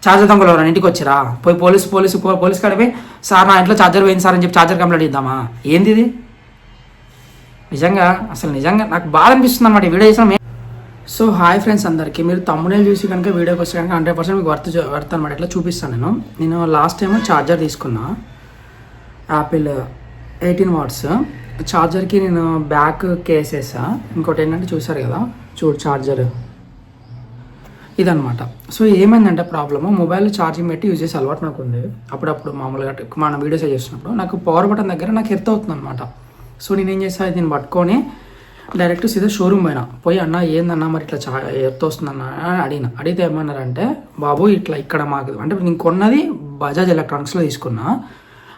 Charger దొంగలు ఎవరైనా ఇంటికి వచ్చారా? పోయి పోలీస్ కాడిపోయి సార్ నా ఇంట్లో ఛార్జర్ పోయింది సార్ అని చెప్పి ఛార్జర్ కంప్లైంట్ ఇద్దామా? ఏంది ఇది? నిజంగా నాకు బాధ అనిపిస్తుంది అన్నమాట ఈ వీడియో చేసిన. సో హాయ్ ఫ్రెండ్స్ అందరికీ, మీరు తమ్మునేలు చూసి కనుక వీడియోకి వస్తే కనుక 100% మీకు వర్త్ అనమాట. ఎట్లా చూపిస్తాను నేను లాస్ట్ టైం ఛార్జర్ తీసుకున్నా, యాపిల్ 18 వాట్స్ ఛార్జర్కి నేను బ్యాక్ కేస్ వేసా. ఇంకోటి ఏంటంటే చూసారు కదా, చూడు ఛార్జర్ ఇదనమాట. సో ఏమైందంటే ప్రాబ్లము, మొబైల్ ఛార్జింగ్ పెట్టి యూజ్ చేసే అలవాటు నాకు ఉంది. అప్పుడప్పుడు మామూలుగా మన వీడియోస్ చేస్తున్నప్పుడు నాకు పవర్ బటన్ దగ్గర నాకు ఎర్త్ అవుతుంది అనమాట. సో నేనేం చేస్తాను, దీన్ని పట్టుకొని డైరెక్ట్ సీదా షోరూమ్ పోయి అన్న ఏందన్నా మరి ఇట్లా ఎర్త్ వస్తుందన్న అని అడిగితే ఏమన్నారంటే, బాబు ఇట్లా ఇక్కడ మాకు అంటే నేను కొన్నది బజాజ్ ఎలక్ట్రానిక్స్లో తీసుకున్నా.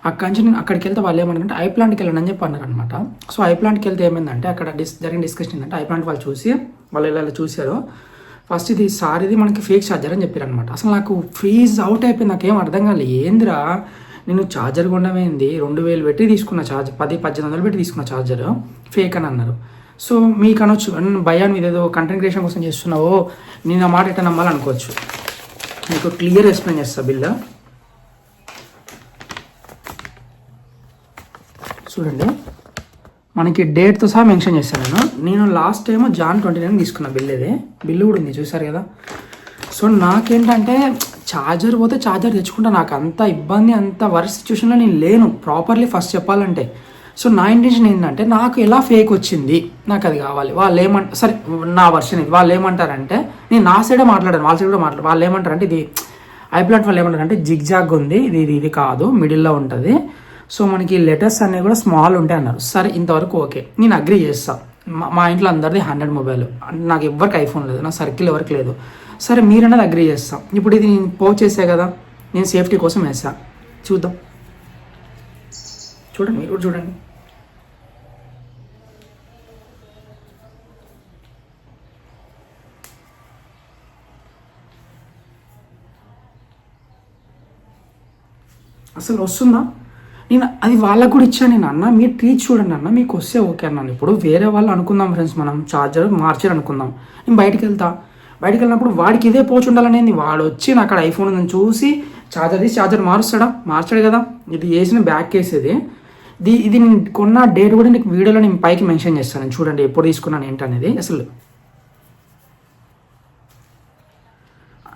అక్కడి నుంచి నేను అక్కడికి వెళ్తే వాళ్ళు ఏమన్నారంటే ఐ ప్లాంట్కి వెళ్ళండి అని చెప్పి అన్నారు అనమాట. సో ఐ ప్లాంట్కి వెళ్తే ఏమైందంటే అక్కడ జరిగిన డిస్కషన్ ఏంటంటే, ఐ ప్లాంట్ వాళ్ళు చూసి వాళ్ళు ఇలా చూశారు. ఫస్ట్ ఇది మనకి ఫేక్ ఛార్జర్ అని చెప్పారు అనమాట. అసలు నాకు ఫ్రీజ్ అవుట్ అయిపోయింది, నాకేం అర్థం కాలేదు. ఏందిరా నేను ఛార్జర్ కొనమైంది 2000 పెట్టి తీసుకున్న ఛార్జర్, 10-1800 పెట్టి తీసుకున్న ఛార్జర్ ఫేక్ అని అన్నారు. సో మీకు అనొచ్చు, భయాన్ని మీద ఏదో కంటెంట్ క్రియేషన్ కోసం చేస్తున్నావో నేను ఆ మాట ఎట్లా నమ్మాలనుకోవచ్చు. మీకు క్లియర్ ఎక్స్ప్లెయిన్ చేస్తా. బిల్ చూడండి, మనకి డేట్తో సహా మెన్షన్ చేస్తాను. నేను లాస్ట్ టైం Jan 29 తీసుకున్న బిల్లు కూడా ఉంది చూసారు కదా. సో నాకేంటంటే ఛార్జర్ పోతే ఛార్జర్ తెచ్చుకుంటా, నాకు అంత ఇబ్బంది అంత వర్స్ట్ సిచ్యువేషన్లో నేను లేను ప్రాపర్లీ ఫస్ట్ చెప్పాలంటే. సో నా ఇంటెన్షన్ ఏంటంటే, నాకు ఎలా ఫేక్ వచ్చింది నాకు అది కావాలి. వాళ్ళు ఏమంటారు, సరే నా వర్షన్ ఇది, వాళ్ళు ఏమంటారంటే, నేను నా సైడే మాట్లాడాను, వాళ్ళ సైడ్ కూడా మాట్లాడు. వాళ్ళు ఏమంటారంటే, ఇది ఐప్లాంట్ వాళ్ళు ఏమంటారంటే జిగ్జాగ్ ఉంది, ఇది కాదు మిడిల్లో ఉంటుంది. సో మనకి లెటర్స్ అనేవి కూడా స్మాల్ ఉంటాయి అన్నారు. సరే ఇంతవరకు ఓకే, నేను అగ్రీ చేస్తాను. మా ఇంట్లో అందరిది 100 మొబైల్, నాకు ఎవరికి ఐఫోన్ లేదు, నా సర్కిల్ ఎవరికి లేదు. సరే మీరన్నది అగ్రీ చేస్తాం. ఇప్పుడు ఇది నేను పోస్ట్ చేసే కదా, నేను సేఫ్టీ కోసం వేసా. చూద్దాం, చూడండి మీరు కూడా చూడండి. అసలు వస్తుందా? నేను అది వాళ్ళకు కూడా ఇచ్చాను. నేను అన్న మీరు ట్రీట్ చూడండి అన్న, మీకు వస్తే ఓకే అన్నాను. ఇప్పుడు వేరే వాళ్ళు అనుకుందాం ఫ్రెండ్స్, మనం ఛార్జర్ మార్చారు అనుకుందాం. నేను బయటికి వెళ్ళినప్పుడు వాడికి ఇదే పోచి ఉండాలనేది. వాడు వచ్చి నాకు అక్కడ ఐఫోన్ ఉందని చూసి ఛార్జర్ తీసి ఛార్జర్ మార్చాడు కదా. ఇది వేసిన బ్యాక్ కేస్ ఇది నేను కొన్న డేట్ కూడా నీకు వీడియోలో నేను పైకి మెన్షన్ చేస్తాను. చూడండి ఎప్పుడు తీసుకున్నాను ఏంటనేది. అసలు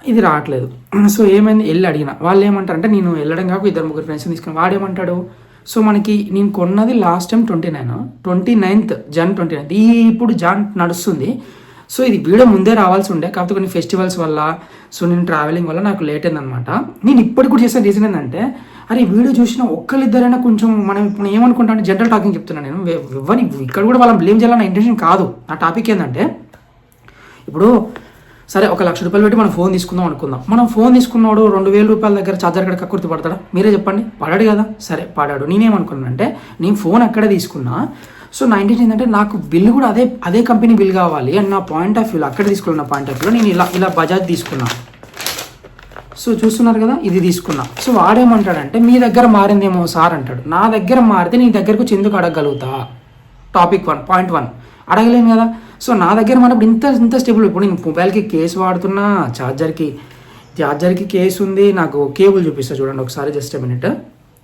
ఇది రావట్లేదు. సో ఏమైంది, వెళ్ళి అడిగిన. వాళ్ళు ఏమంటారంటే, నేను వెళ్ళడం కాక 2-3 ఫ్రెండ్స్ తీసుకుని. వాడేమంటాడు, సో మనకి నేను కొన్నది last time 29th Jan 29th, ఇప్పుడు జాన్ నడుస్తుంది. సో ఇది వీడియో ముందే రావాల్సి ఉండే, కాకపోతే కొన్ని ఫెస్టివల్స్ వల్ల, సో నేను ట్రావెలింగ్ వల్ల నాకు లేట్ అయిందనమాట. నేను ఇప్పటికి కూడా చేసిన రీజన్ ఏంటంటే, అరే వీడియో చూసిన ఒక్కరిద్దరైనా కొంచెం మనం ఇప్పుడు ఏమనుకుంటాను, జనరల్ టాకింగ్ చెప్తున్నాను నేను. ఎవరిని ఇక్కడ కూడా వాళ్ళని బ్లేమ్ చేయాలన్న ఇంటెన్షన్ కాదు. నా టాపిక్ ఏంటంటే, ఇప్పుడు సరే 1 లక్ష రూపాయలు పెట్టి మనం ఫోన్ తీసుకుందాం అనుకుందాం. మనం ఫోన్ తీసుకున్నాడు 2000 రూపాయల దగ్గర ఛార్జర్ కడ కక్కుర్తి పడతాడా? మీరే చెప్పండి. పడాడు కదా. సరే పడాడు. నేనేమనుకున్నానంటే, నేను ఫోన్ అక్కడే తీసుకున్నా. సో నా ఇంటెన్షన్ ఏంటంటే, నాకు బిల్ కూడా అదే కంపెనీ బిల్ కావాలి అని నా పాయింట్ ఆఫ్ వ్యూలో, అక్కడ తీసుకున్న పాయింట్ ఆఫ్ వ్యూలో నేను ఇలా బజాజ్ తీసుకున్నా. సో చూస్తున్నారు కదా, ఇది తీసుకున్నా. సో వాడేమంటాడంటే, మీ దగ్గర మారిందేమో సార్ అంటాడు. నా దగ్గర మారితే నీ దగ్గరకు ఎందుకు అడగగలుగుతా? టాపిక్ 1 పాయింట్ 1 అడగలేను కదా. సో నా దగ్గర మనప్పుడు ఇంత స్టేబుల్. ఇప్పుడు నేను మొబైల్కి కేసు వాడుతున్నా, ఛార్జర్కి కేసు ఉంది. నాకు కేబుల్ చూపిస్తా చూడండి ఒకసారి, జస్ట్ ఎ మినిట్.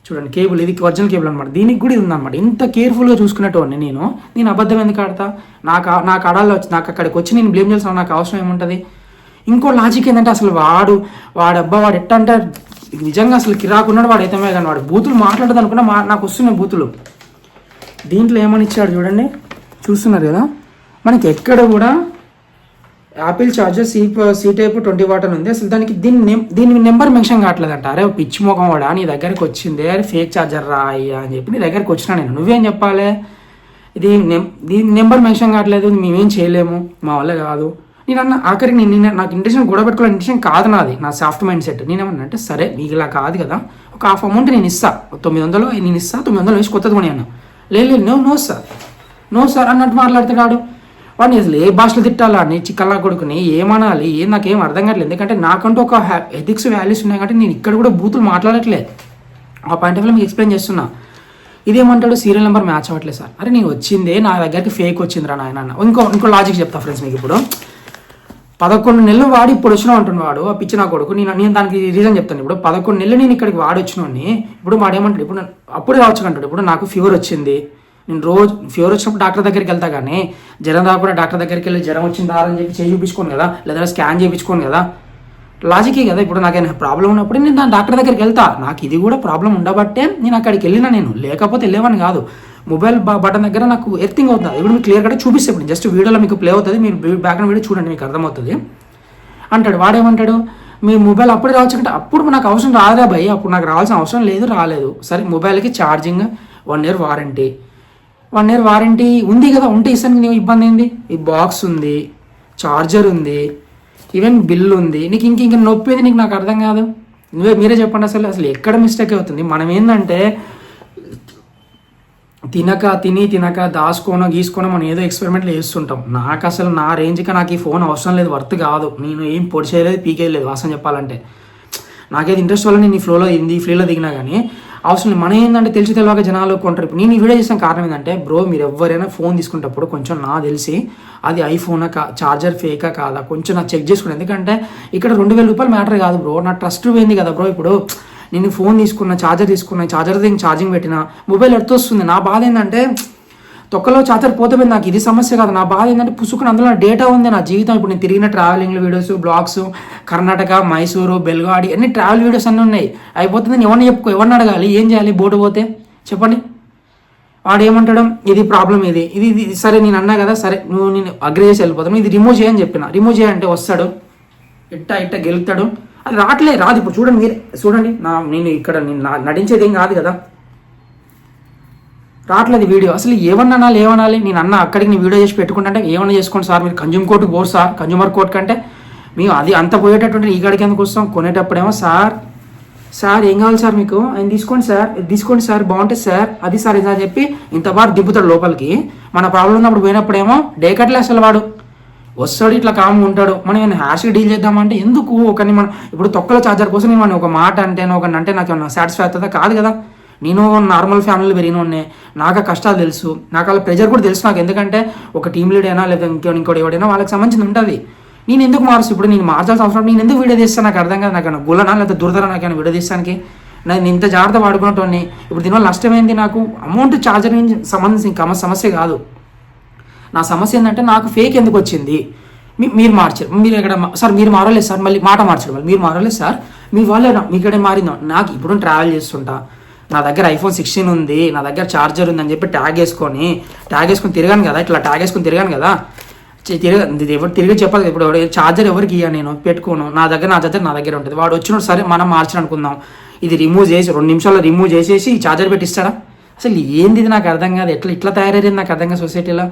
చూడండి కేబుల్, ఇది ఒరిజినల్ కేబుల్ అనమాట. దీనికి కూడా ఇది ఉందన్నమాట. ఇంత కేర్ఫుల్గా చూసుకునేటోని నేను అబద్ధం ఎందుకు ఆడతా? నాకు ఆడాలి వచ్చి, నాకు అక్కడికి వచ్చి నేను బ్లేమ్ చేస్తాను, నాకు అవసరం ఏముంటుంది? ఇంకో లాజిక్ ఏంటంటే, అసలు వాడు ఎట్ట అంటే నిజంగా అసలు కిరాకున్నాడు వాడు. అయితే కానీ వాడు బూతులు మాట్లాడదు అనుకున్నా, నాకు వస్తున్నాయి బూతులు. దీంట్లో ఏమని ఇచ్చాడు చూడండి, చూస్తున్నారు కదా. మనకి ఎక్కడ కూడా Apple charger C type 20 watt అని ఉంది. అసలు దీని నెంబర్ మెన్షన్ కావట్లేదంట. అరే పిచ్చి ముఖం వాడా, నీ దగ్గరికి వచ్చింది అరే ఫేక్ ఛార్జర్ రా అయ్యా అని చెప్పి నీ దగ్గరికి వచ్చినా నేను. నువ్వేం చెప్పాలి? దీని నెంబర్ మెన్షన్ కావట్లేదు, మేమేం చేయలేము, మా వల్ల కాదు. నేను అన్న ఆఖరికి నాకు ఇంటెన్షన్ గొడవ పెట్టుకోవాలి ఇంటెన్షన్ కాదు నాది, నా సాఫ్ట్ మైండ్ సెట్. నేనేమన్నా అంటే, సరే మీకు ఇలా కాదు కదా, ఒక హాఫ్ అమౌంట్ నేను ఇస్తా, 900 నేను ఇస్తా, 900 వేసి కొత్తది కొని అన్నా. లేదు నో సార్ అన్నట్టు మాట్లాడుతున్నాడు. వాడిని అసలు ఏ భాషలో తిట్టాలా అని, చిక్కల్లా కొడుకుని ఏమనాలి, నాకేం అర్థం కావట్లేదు. ఎందుకంటే నాకంటూ ఒక ఎథిక్స్ వాల్యూస్ ఉన్నాయి కాబట్టి నేను ఇక్కడ కూడా బూతులు మాట్లాడట్లేదు. ఆ పాయింట్ ఆఫ్ వ్యూలో మీకు ఎక్స్ప్లెయిన్ చేస్తున్నా. ఇదేమంటాడు, సీరియల్ నెంబర్ మ్యాచ్ అవ్వట్లేదు సార్. అరే నేను వచ్చిందే నా దగ్గరికి ఫేక్ వచ్చిందిరా నాయన. ఇంకో లాజిక్ చెప్తా ఫ్రెండ్స్ మీకు. ఇప్పుడు 11 నెలలు వాడి ఇప్పుడు వచ్చినావు అంటున్నాడు ఆ పిచ్చి నా కొడుకు. నేను దానికి రీజన్ చెప్తాను. ఇప్పుడు 11 నెలలు నేను ఇక్కడికి వాడి వచ్చినోడిని ఇప్పుడు వాడు ఏమంటాడు, ఇప్పుడు అప్పుడే రావచ్చు అంటాడు. ఇప్పుడు నాకు ఫీవర్ వచ్చింది, నేను రోజు ఫీవర్ వచ్చినప్పుడు డాక్టర్ దగ్గరికి వెళ్తా, కానీ జ్వరం రాకుండా డాక్టర్ దగ్గరికి వెళ్ళి జ్వరం వచ్చిందా అని చెప్పి చేయి చూపించుకోను కదా, లేదా స్కాన్ చేయించుకోను కదా, లాజికే కదా. ఇప్పుడు నాకైనా ప్రాబ్లం ఉన్నప్పుడు నేను దాని డాక్టర్ దగ్గరికి వెళ్తా. నాకు ఇది కూడా ప్రాబ్లం ఉండబట్టే నేను అక్కడికి వెళ్ళినా, నేను లేకపోతే వెళ్ళేవాని కాదు. మొబైల్ బటన్ దగ్గర నాకు ఎర్తింగ్ అవుతుంది. ఇప్పుడు మీకు క్లియర్ కట్గా చూపిస్తే ఇప్పుడు జస్ట్ వీడియోలో మీకు ప్లే అవుతుంది, మీరు బ్యాక్గ్రౌండ్ వీడియో చూడండి మీకు అర్థమవుతుంది. అంటాడు వాడేమంటాడు, మీ మొబైల్ అప్పుడే రావచ్చు అంటే అప్పుడు నాకు అవసరం రాదా భయ్, అప్పుడు నాకు రావాల్సిన అవసరం లేదు, రాలేదు. సరే మొబైల్కి charging 1 year warranty, 1 year warranty ఉంది కదా, ఉంటే ఇస్తాను, నీకు ఇబ్బంది ఏంది? ఈ బాక్స్ ఉంది, ఛార్జర్ ఉంది, ఈవెన్ బిల్ ఉంది, నీకు ఇంక నొప్పి ఏది నీకు? నాకు అర్థం కాదు. మీరే చెప్పండి అసలు ఎక్కడ మిస్టేక్ అవుతుంది? మనం ఏంటంటే తినక దాచుకోనో గీసుకోనో మనం ఏదో ఎక్స్పెరిమెంట్లు చేస్తుంటాం. నాకు అసలు నా రేంజ్కి నాకు ఈ ఫోన్ అవసరం లేదు, వర్త్ కాదు. నేను ఏం పొడి చేయలేదు, పీకేయలేదు వాసన చెప్పాలంటే. నాకేది ఇంట్రెస్ట్ వల్ల నేను ఈ ఫ్లోలో దిగినా కానీ అవసరం లేదు. మనం ఏంటంటే తెలియక జనాలు కొంటారు. ఇప్పుడు నేను ఈ వీడియో చేసిన కారణం ఏంటంటే, బ్రో మీరు ఎవరైనా ఫోన్ తీసుకునేటప్పుడు కొంచెం నాకు తెలిసి అది ఐఫోనా ఛార్జర్ ఫేకా కాదా కొంచెం నాకు చెక్ చేసుకున్నాను. ఎందుకంటే ఇక్కడ 2000 రూపాయలు మ్యాటర్ కాదు బ్రో, నా ట్రస్ట్ పోయింది కదా బ్రో. ఇప్పుడు నేను ఫోన్ తీసుకున్నా, ఛార్జర్ దీనికి ఛార్జింగ్ పెట్టిన మొబైల్ ఎడుతొస్తుంది. నా బాధ ఏంటంటే తొక్కలో ఛార్జర్ పోతే నాకు ఇది సమస్య కాదు. నా బాధ ఏంటంటే పుసుకుని అందులో డేటా ఉంది, నా జీవితం. ఇప్పుడు నేను తిరిగిన travelling videos, blogs, Karnataka, Mysuru, Belgadi అన్ని ట్రావెల్ వీడియోస్ అన్నీ ఉన్నాయి. అయిపోతుంది, ఎవరిని అడగాలి, ఏం చేయాలి? బోర్డు పోతే చెప్పండి. వాడు ఏమంటాడు, ఇది ప్రాబ్లం, ఇది సరే నేను అన్నా కదా, సరే నేను అగ్రి చేసి వెళ్ళిపోతాను, ఇది రిమూవ్ చేయని చెప్పిన. రిమూవ్ చేయంటే వస్తాడు, ఇట్ట గెలుతాడు. అది రాదు. ఇప్పుడు చూడండి, మీరు చూడండి, నేను ఇక్కడ నటించేది ఏం కాదు కదా, రావట్లేదు వీడియో. అసలు ఏమనాలి? నేను అన్న అక్కడికి నేను వీడియో చేసి పెట్టుకుంటే ఏమన్నా చేసుకోండి సార్, మీరు కన్జ్యూమర్ కోర్టుకు పోరు సార్, కన్జ్యూమర్ కోర్టు కంటే మేము అది అంత పోయేటటువంటి ఈ కాడికి ఎందుకు వస్తాం? కొనేటప్పుడేమో సార్ ఏం కావాలి సార్ మీకు, ఆయన తీసుకోండి సార్ బాగుంటుంది సార్, అది సార్ ఇదా చెప్పి ఇంత బాగా దింపుతాడు లోపలికి. మన ప్రాబ్లం ఉన్నప్పుడు పోయినప్పుడేమో డేకట్లే అసలు వాడు వస్తాడు, ఇట్లా కామ్గా ఉంటాడు. మనం ఏమైనా హ్యాష్గా డీల్ చేద్దామంటే ఎందుకు? ఒకరిని మనం ఇప్పుడు తొక్కల ఛార్జర్ కోసం నేను ఒక మాట అంటే నాకు ఏమన్నా సాటిస్ఫై అవుతుందా? కాదు కదా. నేను నార్మల్ ఫ్యామిలీలో పెరిగినోనే, నాకు ఆ కష్టాలు తెలుసు, నాకు వాళ్ళ ప్రెజర్ కూడా తెలుసు నాకు. ఎందుకంటే ఒక టీమ్ లీడ్ అయినా లేదా ఇంకోటి ఎవడైనా వాళ్ళకి సంబంధించి ఉంటుంది. నేను ఎందుకు మారుస్తూ ఇప్పుడు నేను మార్చాల్సిన అవసరం, నేను ఎందుకు వీడియో తీస్తాను నాకు అర్థం కాదు. నాకు గుల్లనా లేదా దురదరా నాకైనా వీడియో తీస్తానికి? నేను ఇంత జాగ్రత్త వాడుకున్నట్టు ఇప్పుడు దీనివల్ల నష్టమైంది నాకు. అమౌంట్ ఛార్జర్ సంబంధించి సమస్య కాదు. నా సమస్య ఏంటంటే నాకు ఫేక్ ఎందుకు వచ్చింది? మీరు మార్చారు, మీరు ఎక్కడ సార్ మీరు మారలేదు సార్, మళ్ళీ మాట మార్చడం మీరు మారలేదు సార్, మీ వాళ్ళేనా మీకడే మారిందో? నాకు ఇప్పుడు ట్రావెల్ చేస్తుంటా, నా దగ్గర iPhone 16 ఉంది, నా దగ్గర ఛార్జర్ ఉంది అని చెప్పి ట్యాగ్ వేసుకొని తిరగాను కదా, ఇట్లా ట్యాగ్ వేసుకొని తిరగాను కదా. ఎవరు తిరిగి చెప్పాలి. ఇప్పుడు ఛార్జర్ ఎవరికి ఇయ్యా, నేను పెట్టుకోను, నా ఛార్జర్ నా దగ్గర ఉంటుంది. వాడు వచ్చినప్పుడు సరే మనం మార్చని అనుకుందాం, ఇది రిమూవ్ చేసి 2 నిమిషాల్లో రిమూవ్ చేసేసి ఛార్జర్ పెట్టిస్తాడా? అసలు ఏంది ఇది నాకు అర్థం కాదు. ఇట్లా తయారయ్యేది నాకు అర్థం కాదు సొసైటీలో.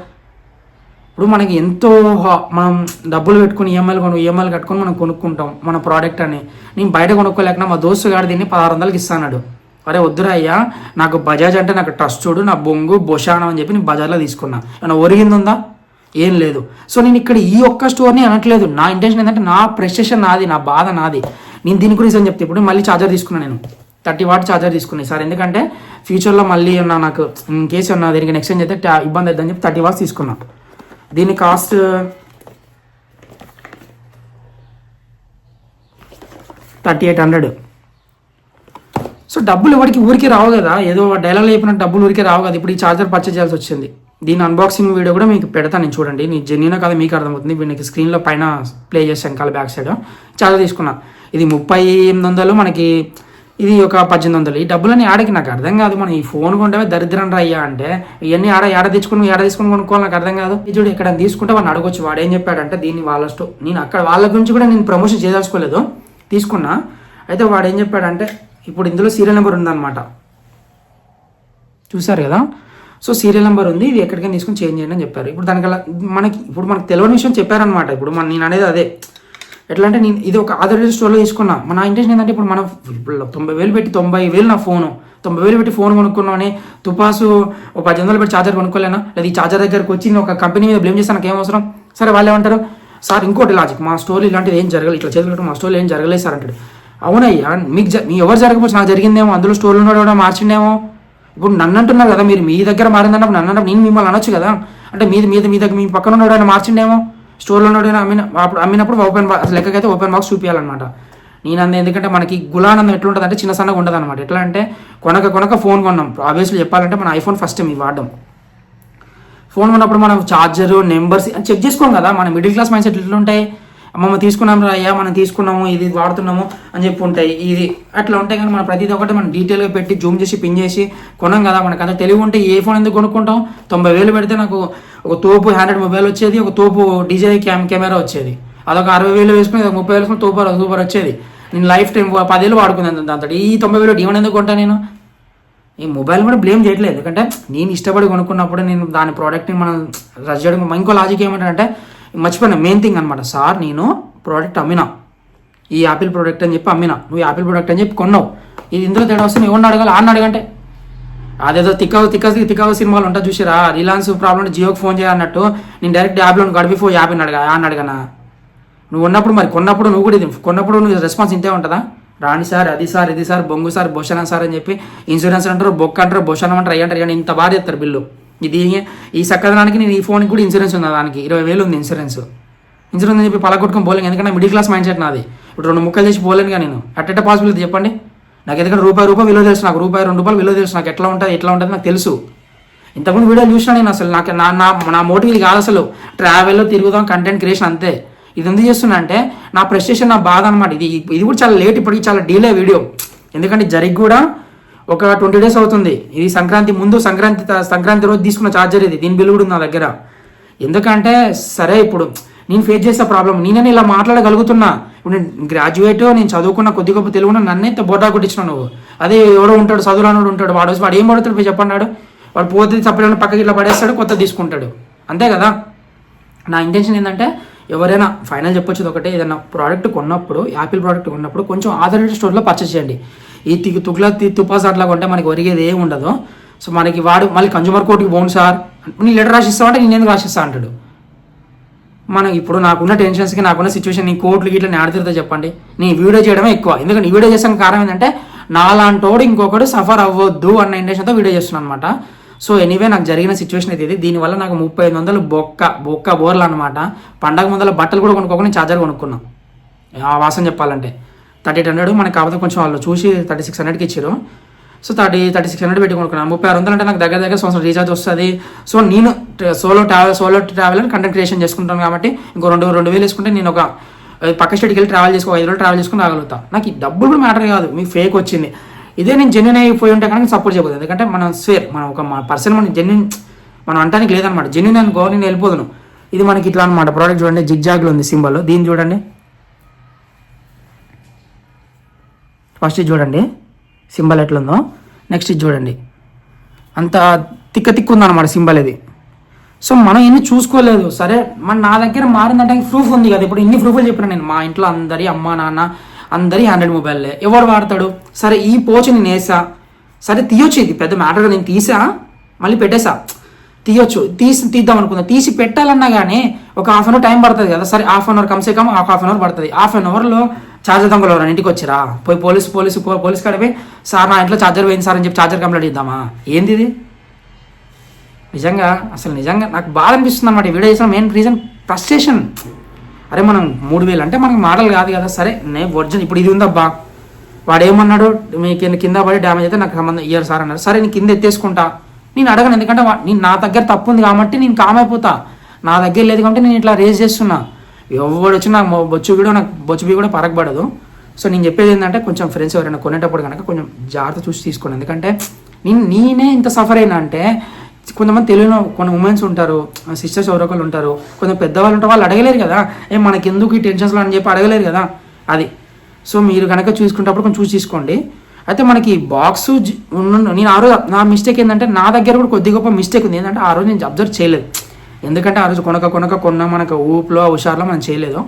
ఇప్పుడు మనకి ఎంతో మనం డబ్బులు పెట్టుకుని ఈఎంఐలు కట్టుకొని మనం కొనుక్కుంటాం మన ప్రోడక్ట్ అని. నేను బయట కొనుక్కోలేక మా దోస్తు గారు దీన్ని 1600కి ఇస్తాడు. అరే వద్దురా అయ్యా, నాకు బజాజ్ అంటే నాకు ట్రస్ట్ చూడు, నా బొంగు బొషానం అని చెప్పి నేను బజార్లో తీసుకున్నా. ఏమైనా ఒరిగింది ఉందా? ఏం లేదు. సో నేను ఇక్కడ ఈ ఒక్క స్టోర్ని అనట్లేదు. నా ఇంటెన్షన్ ఏంటంటే నా ప్రెస్టేషన్ నాది, నా బాధ నాది. నేను దీని గురించి అని చెప్తే ఇప్పుడు మళ్ళీ ఛార్జర్ తీసుకున్నాను, నేను 30 watt ఛార్జర్ తీసుకున్నాను సార్. ఎందుకంటే ఫ్యూచర్లో మళ్ళీ నాకు ఇన్ కేసు ఉన్న దీనికి ఎక్స్చేంజ్ అయితే ఇబ్బంది అవుతుందని చెప్పి 30 watts తీసుకున్నా. దీని కాస్ట్ 3800. సో డబ్బులు ఎవరికి ఊరికే రావు కదా, ఏదో డైలాగ్ అయిపోయిన డబ్బులు ఊరికే రావు కదా. ఇప్పుడు ఈ ఛార్జర్ పర్చేజ్ చేయాల్సి వచ్చింది. దీని అన్బాక్సింగ్ వీడియో కూడా మీకు పెడతాను, నేను చూడండి. నీ జెన్యూనా కదా మీకు అర్థమవుతుంది. మీకు స్క్రీన్లో పైన ప్లే చేస్తాను కాల్ బ్యాక్ సైడ్. ఛార్జర్ తీసుకున్నా, ఇది 3800, మనకి ఇది ఒక 1800. ఈ డబ్బులని ఆడకి నాకు అర్థం కాదు. మనం ఈ ఫోన్ కొంటే దరిద్రం రాయ్యా అంటే ఇవన్నీ ఏడ తీసుకుని కొనుక్కోవాలి, నాకు అర్థం కాదు. చూడు ఇక్కడ తీసుకుంటే వాడిని అడగొచ్చు. వాడు ఏం చెప్పాడంటే దీన్ని వాళ్ళ నేను అక్కడ వాళ్ళ గురించి కూడా నేను ప్రమోషన్ చేయదలుచుకోలేదు, తీసుకున్నా. అయితే వాడు ఏం చెప్పాడంటే ఇప్పుడు ఇందులో సీరియల్ నెంబర్ ఉందన్నమాట, చూసారు కదా. సో సీరియల్ నెంబర్ ఉంది, ఇది ఎక్కడికైనా తీసుకుని చేంజ్ చేయండి అని చెప్పారు. ఇప్పుడు దానికల్లా మనకు తెలియని విషయం చెప్పారనమాట. ఇప్పుడు నేను అనేది అదే, ఎట్లా అంటే నేను ఇది ఒక ఆధార్ స్టోర్లో తీసుకున్నా. మన ఇంటెన్షన్ ఏంటంటే ఇప్పుడు మనం 90,000 పెట్టి 90,000 నా ఫోను 90,000 పెట్టి ఫోన్ కొనుక్కున్నామని తుపాసు ఒక 1800 పెట్టి ఛార్జర్ కొనుక్కోలేనా? లేదా ఈ ఛార్జర్ దగ్గరకు వచ్చి ఒక కంపెనీ మీద బ్లేమ్ చేస్తాను, నాకు ఏం అవసరం? సరే వాళ్ళు ఏమంటారు, సార్ ఇంకోటి లాజిక్, మా స్టోర్లో ఇలాంటిది ఏం జరగలేదు, ఇట్లా చేతులు మా స్టోర్లో ఏం జరగలేదు సార్ అంటాడు. అవునయ్యా, మీ ఎవరు జరగకపోవచ్చు, నాకు జరిగిందేమో, అందులో స్టోర్లో ఉన్నాడు కూడా మార్చిండేమో. ఇప్పుడు నన్ను అంటున్నారు కదా మీరు, మీ దగ్గర మారిందన్నప్పుడు నన్ను నేను మిమ్మల్ని అనొచ్చు కదా. అంటే మీ పక్కన ఉన్నాడు ఆయన మార్చిండేమో, స్టోర్లో ఉన్నాడు అప్పుడు అమ్మినప్పుడు ఓపెన్ బాక్స్ అసలు లెక్కకైతే ఓపెన్ బాక్స్ చూపించాలన్నమాట. నేను అంత ఎందుకంటే మనకి గులానందం ఎట్లుంటుంది అంటే చిన్న సన్నగా ఉండదు అనమాట. ఎట్లా అంటే కొనక ఫోన్ కొన్నాం. ఆబ్వియస్లీ చెప్పాలంటే మన ఐఫోన్ ఫస్ట్ టైం వాడడం. ఫోన్ ఉన్నప్పుడు మనం ఛార్జరు నెంబర్స్ చెక్ చేసుకోం కదా. మన మిడిల్ క్లాస్ మైండ్ సెట్ ఎట్లుంటాయి, అమ్మమ్మ తీసుకున్నాం రా అయ్యా మనం తీసుకున్నాము ఇది వాడుతున్నాము అని చెప్పి ఉంటాయి. ఇది అట్లా ఉంటాయి కానీ మనం ప్రతిదీ ఒకటి మనం డీటెయిల్గా పెట్టి జూమ్ చేసి పిన్ చేసి కొన్నాం కదా. మనకు అంత తెలివి ఉంటే ఏ ఫోన్ ఎందుకు కొనుక్కుంటాం. 90,000 పెడితే నాకు ఒక తోపు హ్యాండ్రెడ్ మొబైల్ వచ్చేది, ఒక తోపు DJI కెమెరా వచ్చేది. అదొక 60,000 వేసుకుని 30,000 వేసుకుని సూపర్ వచ్చేది. నేను లైఫ్ టైం 10 ఏళ్ళు వాడుకున్నాను దాంతో. ఈ 90,000 డిమాండ్ ఎందుకు కొంటా నేను. ఈ మొబైల్ కూడా బ్లేమ్ చేయట్లేదు, ఎందుకంటే నేను ఇష్టపడి కొనుక్కున్నప్పుడు నేను దాని ప్రోడక్ట్ని మనం రష్ చేయడం. ఇంకో లాజిక్ ఏమంటారంటే మర్చిపోయినా మెయిన్ థింగ్ అనమాట. సార్ నేను ప్రోడక్ట్ అమ్మినా, ఈ యాపిల్ ప్రోడక్ట్ అని చెప్పి అమ్మినా, నువ్వు యాపిల్ ప్రోడక్ట్ అని చెప్పి కొన్నావు, ఇది ఇందులో తేడా వస్తే ఎవరిని అడగాలి ఆడిని అడగంటే. అదేదో తిక్కవ సినిమాలు ఉంటా చూసిరా, రిలయన్స్ ప్రాబ్లం జియోకి ఫోన్ చేయాలన్నట్టు నేను డైరెక్ట్ యాప్లో గడిపి యాప్ని అడగనా. నువ్వు ఉన్నప్పుడు మరి కొన్నప్పుడు నువ్వు కూడా ఇది కొన్నప్పుడు నువ్వు రెస్పాన్స్ ఇంతే ఉంటుందా. రాణి సార్ అది సార్ ఇది సార్ బొంగు సార్ భూషణం సార్ అని చెప్పి ఇన్సూరెన్స్ అంటారు, బొక్క అంటారు, భూషణం అంటారు, అయ్యంటారు. ఇంత బాగా చెప్తారు బిల్లు. ఇది ఈ చక్కదనానికి నేను ఈ ఫోన్కి కూడా ఇన్సూరెన్స్ ఉంది, దానికి 20,000 ఉంది ఇన్సూరెన్స్ అని చెప్పి పలగొట్టుకొని పోలేను. ఎందుకంటే మిడిల్ క్లాస్ మైండ్ సెట్ నాది. ఇప్పుడు 2 ముక్కలు చేసి పోలేనుగా నేను. అట్ట పాసిబిలిటీ చెప్పండి నాకు. ఎందుకంటే రూపాయి విలువ తెలుసు నాకు, ₹2 విలువ తెలుసు నాకు. ఎట్లా ఉంటుంది నాకు తెలుసు. ఇంతకుముందు వీడియోలు చూసినా నేను. అసలు నాకు నా మోటివ్ ఇది కాదు అసలు. ట్రావెల్లో తిరుగుదాం, కంటెంట్ క్రియేషన్ అంతే. ఇది ఎందుకు చేస్తున్నా అంటే నా ప్రెస్టేషన్, నా బాధ అనమాట. ఇది కూడా చాలా లేట్, ఇప్పటికి చాలా డీలే వీడియో. ఎందుకంటే జరిగి కూడా ఒక 20 days అవుతుంది. ఇది సంక్రాంతి ముందు, సంక్రాంతి రోజు తీసుకున్న ఛార్జర్ ఇది. దీని బిల్ కూడా ఉంది నా దగ్గర. ఎందుకంటే సరే ఇప్పుడు నేను ఫేస్ చేసే ప్రాబ్లం, నేనే ఇలా మాట్లాడగలుగుతున్నా. ఇప్పుడు నేను గ్రాడ్యుయేట్, నేను చదువుకున్న కొద్ది గొప్ప తెలుగున్నా, నన్నే బోటా కొట్టించిన నువ్వు. అదే ఎవడో ఉంటాడు చదువురానోడు ఉంటాడు, వాడు ఏం పడుతాడు చెప్పన్నాడు. వాడు పోతే సపరేట్ పక్కకి ఇట్లా పడేస్తాడు, కొత్త తీసుకుంటాడు, అంతే కదా. నా ఇంటెన్షన్ ఏంటంటే ఎవరైనా ఫైనల్ చెప్పొచ్చేది ఒకటే, ఏదైనా ప్రోడక్ట్ కొన్నప్పుడు, యాపిల్ ప్రోడక్ట్ కొన్నప్పుడు కొంచెం ఆథరైజ్డ్ స్టోర్లో పర్చేస్ చేయండి. ఈ తుపాస్ అట్లా కొంటే మనకి ఒరిగేది ఏమి ఉండదు. సో మనకి వాడు మళ్ళీ కన్జ్యూమర్ కోర్టుకి పోను సార్, నీ లెటర్ రాసిస్తావు అంటే నేను ఎందుకు రాసిస్తా అంటాడు. మనకి ఇప్పుడు నాకున్న టెన్షన్స్కి, నాకున్న సిచ్యువేషన్, నీ కోర్టులు ఇట్లా నేను ఆడుతుందో చెప్పండి. నీ వీడియో చేయడమే ఎక్కువ. ఎందుకంటే ఈ వీడియో చేసిన కారణం ఏంటంటే నాలాంటోడు ఇంకొకటి సఫర్ అవ్వద్దు అన్న ఇంటెన్షన్తో వీడియో చేస్తున్నాను అనమాట. సో ఎనీవే నాకు జరిగిన సిచ్యువేషన్ అయితే ఇది. దీనివల్ల నాకు 3500 బొక్క బోర్లు అనమాట. పండగ ముందర బట్టలు కూడా కొనుక్కోకుండా ఛార్జర్ కొనుక్కున్నాం. ఆ వాసన చెప్పాలంటే 3800 మనకి. కాకపోతే కొంచెం వాళ్ళు చూసి 3600కి ఇచ్చారు. సో 3600 పెట్టి కొనుక్కున్నాను. 3600 అంటే నాకు దగ్గర సంవత్సరం రీఛార్జ్ వస్తుంది. సో నేను సోలో ట్రావెల్ అని కంటెంట్ క్రియేషన్ చేసుకుంటాను కాబట్టి ఇంకో 2,000 వేసుకుంటే నేను ఒక పక్క స్టేట్కి వెళ్ళి ట్రావెల్ చేసుకో 5 రోజులు ట్రావెల్ చేసుకుని రాగలుగుతా. నాకు ఈ డబ్బులు కూడా మ్యాటర్ కాదు, మీకు ఫేక్ వచ్చింది. ఇదే నేను జెన్యున్ అయిపోయి ఉంటే కనుక సపోర్ట్ చేయబోదు. ఎందుకంటే మనం మనం ఒక పర్సన్ మనం జెన్యున్ మనం అంటానికి లేదనమాట. జెన్యున్ అనుకో నేను వెళ్ళిపోదును. ఇది మనకి ఇట్లా అనమాట. ప్రోడక్ట్ చూడండి, జిగ్జాగ్లో ఉంది సింబల్. దీన్ని చూడండి, ఫస్ట్ ఇది చూడండి సింబల్ ఎట్లుందో. నెక్స్ట్ ఇది చూడండి, అంత తిక్కు ఉందన్నమాట సింబల్ ఇది. సో మనం ఇన్ని చూసుకోలేదు. సరే నా దగ్గర మారిందంటే ప్రూఫ్ ఉంది కదా. ఇప్పుడు ఇన్ని ప్రూఫ్లు చెప్పిన నేను. మా ఇంట్లో అందరి అమ్మ నాన్న అందరి 100 మొబైల్లే, ఎవరు వాడతాడు. సరే ఈ పోచ్ నేను వేసా, సరే తీయొచ్చు, ఇది పెద్ద మ్యాటర్గా నేను తీసా మళ్ళీ పెట్టేసా, తీయొచ్చు. తీద్దాం అనుకుందా. తీసి పెట్టాలన్నా కానీ ఒక ½ అవర్ టైం పడుతుంది కదా. సరే ½ అవర్ కమ్సే కమ్ ½ అవర్ పడుతుంది. ½ అవర్లో ఛార్జర్ దొంగలు ఎవరైనా ఇంటికి వచ్చిరా, పోయి పోలీస్ కాడిపోయి సార్ నా ఇంట్లో ఛార్జర్ పోయింది సార్ అని చెప్పి ఛార్జర్ కంప్లైంట్ ఇద్దామా. ఏంది ఇది నిజంగా నాకు బాధ అనిపిస్తుంది అనమాట. వీడియో చేసిన మెయిన్ రీజన్ ఫ్రస్ట్రేషన్. అరే మనం 3000 అంటే మనకి మోడల్ కాదు కదా. సరే నేను ఒరిజినల్ ఇప్పుడు ఇది ఉందబ్బా, వాడు ఏమన్నాడు, మీకు కింద పడి డ్యామేజ్ అయితే నాకు సంబంధం ఇయ్యారు సార్ అన్నారు. సరే నేను కింద ఎత్తేసుకుంటా, నేను అడగను. ఎందుకంటే నేను నా దగ్గర తప్పు ఉంది కాబట్టి నేను కామ్ అయిపోతా. నా దగ్గర లేదు కాబట్టి నేను ఇట్లా రేస్ చేస్తున్నా. ఎవడు వచ్చి నాకు బొచ్చు కూడా పరగబడదు. సో నేను చెప్పేది ఏంటంటే కొంచెం ఫ్రెండ్స్ ఎవరైనా కొనేటప్పుడు కనుక కొంచెం జాగ్రత్త చూసి తీసుకోండి. ఎందుకంటే నేనే ఇంత సఫర్ అయినా అంటే కొంతమంది తెలియని కొన్ని ఉమెన్స్ ఉంటారు, సిస్టర్స్ ఎవరొకరు ఉంటారు, కొంచెం పెద్దవాళ్ళు ఉంటారు, వాళ్ళు అడగలేరు కదా. మనకి ఎందుకు ఈ టెన్షన్స్లో అని చెప్పి అడగలేరు కదా. అది సో మీరు కనుక చూసుకునేటప్పుడు కొంచెం చూసి తీసుకోండి. అయితే మనకి బాక్స్ నేను ఆ రోజు నా మిస్టేక్ ఏంటంటే నా దగ్గర కూడా కొద్ది గొప్ప మిస్టేక్ ఉంది. ఏంటంటే ఆ రోజు నేను అబ్జర్వ్ చేయలేదు. ఎందుకంటే ఆ రోజు కొన్నా మనకు ఊపులో హుషారులో మనం చేయలేదు.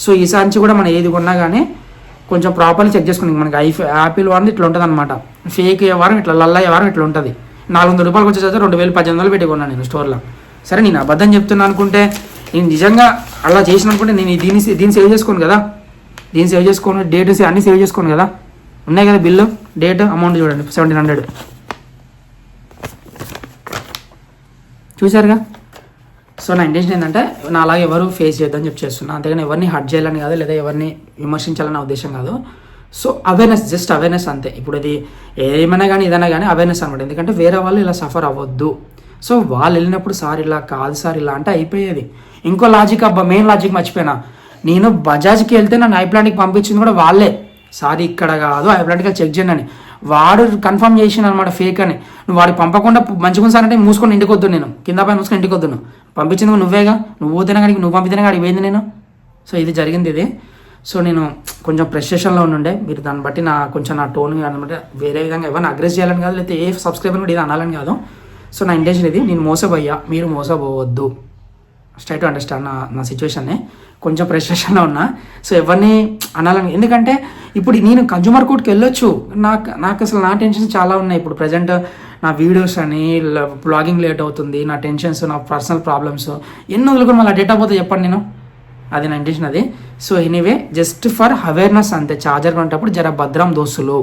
సో ఈసారి నుంచి కూడా మనం ఏది కొన్నా కానీ కొంచెం ప్రాపర్లీ చెక్ చేసుకుని. మనకి యాపిల్ వారం ఇట్లా ఉంటుంది అనమాట. ఫేక్ వారం ఇట్లా లల్లయ్యే వారం ఇట్లా ఉంటుంది. ₹400 వచ్చేసరికి 2,000 1800 పెట్టి కొన్నాను నేను స్టోర్లో. సరే నేను అబద్ధం చెప్తున్నా అనుకుంటే, నేను నిజంగా అలా చేసిన అనుకుంటే నేను దీన్ని సేవ్ చేసుకోను కదా. దీన్ని సేవ్ చేసుకోను, డేట్ అన్నీ సేవ్ చేసుకోను కదా. ఉన్నాయి కదా బిల్లు, డేట్, అమౌంట్ చూడండి 1700 చూసారుగా. సో నా ఇంటెన్షన్ ఏంటంటే నా అలాగే ఎవరు ఫేస్ చేద్దని చెప్పి చేస్తున్నా, అంతేగాని ఎవరిని హర్ట్ చేయాలని కాదు, లేదా ఎవరిని విమర్శించాలన్న ఉద్దేశం కాదు. సో అవేర్నెస్, జస్ట్ అవేర్నెస్ అంతే. ఇప్పుడు ఇది ఏమైనా కానీ ఏదైనా కానీ అవేర్నెస్ అనమాట. ఎందుకంటే వేరే వాళ్ళు ఇలా సఫర్ అవ్వద్దు. సో వాళ్ళు వెళ్ళినప్పుడు సార్ ఇలా కాదు సార్ ఇలా అంటే అయిపోయేది. ఇంకో లాజిక్, అబ్బా మెయిన్ లాజిక్ మర్చిపోయినా, నేను బజాజ్కి వెళ్తే నన్ను ఐప్లాంట్కి పంపించింది కూడా వాళ్ళే. సార్ ఇక్కడ కాదు ఐప్లాంట్కి చెక్ చేయండి అని వాడు కన్ఫర్మ్ చేసిన అనమాట ఫేక్ అని. నువ్వు వాడికి పంపకుండా మంచిగా సార్ అంటే మూసుకొని ఇంటికి వద్దు, నేను కింద పైన మూసుకొని ఇంటికి వద్దు. పంపించింది నువ్వేగా, నువ్వు పోతేనే కానీ నువ్వు పంపితేనే కానీ పోయింది నేను. సో ఇది జరిగింది ఇది. సో నేను కొంచెం ప్రెస్టేషన్లో ఉండే, మీరు దాన్ని బట్టి కొంచెం నా టోన్ అనమాట వేరే విధంగా ఎవరిని అగ్రెస్ చేయాలని కాదు, లేకపోతే ఏ సబ్స్క్రైబర్ కూడా ఇది అనాలని కాదు. సో నా ఇంటెన్షన్ ఇది, నేను మోసపోయా, మీరు మోసపోవద్దు. స్ట్రైట్ టు అండర్స్టాండ్ నా సిచ్యువేషన్ని. కొంచెం ప్రెస్టేషన్లో ఉన్నా. సో ఎవరిని అనాలని, ఎందుకంటే ఇప్పుడు నేను కన్జ్యూమర్ కోర్ట్కి వెళ్ళొచ్చు. నాకు అసలు నా టెన్షన్స్ చాలా ఉన్నాయి. ఇప్పుడు ప్రజెంట్ నా వీడియోస్ అని బ్లాగింగ్ లేట్ అవుతుంది, నా టెన్షన్స్, నా పర్సనల్ ప్రాబ్లమ్స్ ఎన్ని వదులుకొని మళ్ళీ డేటా పోతే చెప్పండి నేను. అది నా ఇంటెన్షన్ అది. So anyway just for awareness అంతే. ఛార్జర్ కొనేటప్పుడు జర భద్రం దోస్తులు.